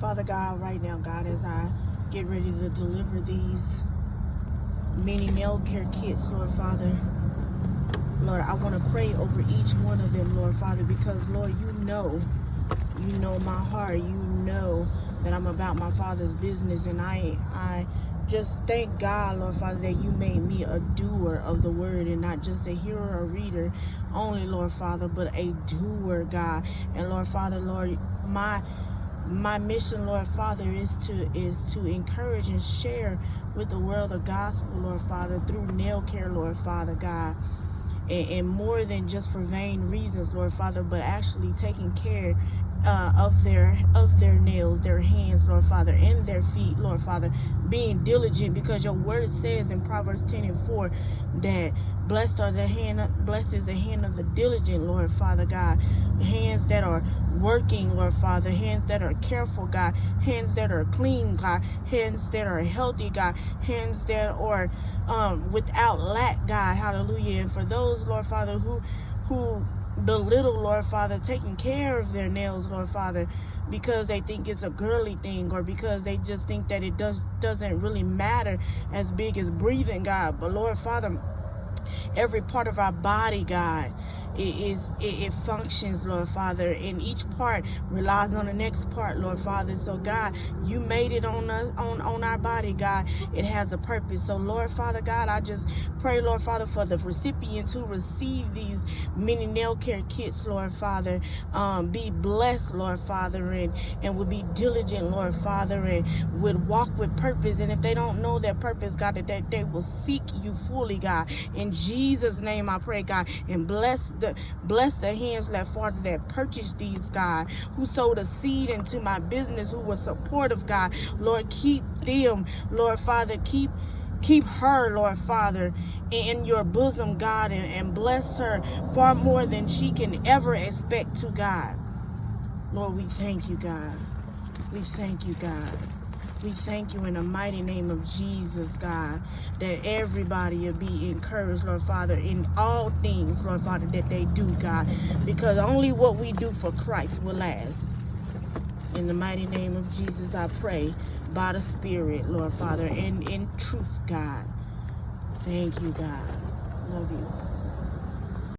Father God, right now, God, as I get ready to deliver these mini nail care kits, Lord Father, Lord, I want to pray over each one of them, Lord Father, because, Lord, you know my heart. You know that I'm about my Father's business, and I just thank God, Lord Father, that you made me a doer of the word and not just a hearer or reader only, Lord Father, but a doer, God. And Lord Father, Lord, my mission, Lord Father, is to encourage and share with the world the gospel, Lord Father, through nail care, Lord Father, God. And more than just for vain reasons, Lord Father, but actually taking care of their nails, their hands, Lord Father, and their feet, Lord Father, being diligent, because your word says in Proverbs 10:4 that blessed is the hand of the diligent, Lord Father God. Hands that are working, Lord Father, hands that are careful, God, hands that are clean, God, hands that are healthy, God, hands that are without lack, God, hallelujah. And for those, Lord Father, who belittle, Lord Father, taking care of their nails, Lord Father, because they think it's a girly thing, or because they just think that it doesn't really matter as big as breathing, God. But Lord Father, every part of our body, God, it functions, Lord Father, and each part relies on the next part, Lord Father. So God, you made it on us, on our body, God. It has a purpose. So Lord Father God, I just pray, Lord Father, for the recipients who receive these mini nail care kits, Lord Father, be blessed, Lord Father, and would be diligent, Lord Father, and would walk with purpose. And if they don't know their purpose, God, that they will seek you fully, God. In Jesus' name I pray, God, and bless the hands, Lord Father, that purchased these, God, who sowed a seed into my business, who was supportive, God. Lord, keep them, Lord Father, keep her, Lord Father, in your bosom, God, and bless her far more than she can ever expect to, God. Lord, we thank you, God. We thank you, God. We thank you in the mighty name of Jesus, God, that everybody will be encouraged, Lord Father, in all things, Lord Father, that they do, God, because only what we do for Christ will last. In the mighty name of Jesus, I pray, by the Spirit, Lord Father, and in truth, God. Thank you, God. Love you.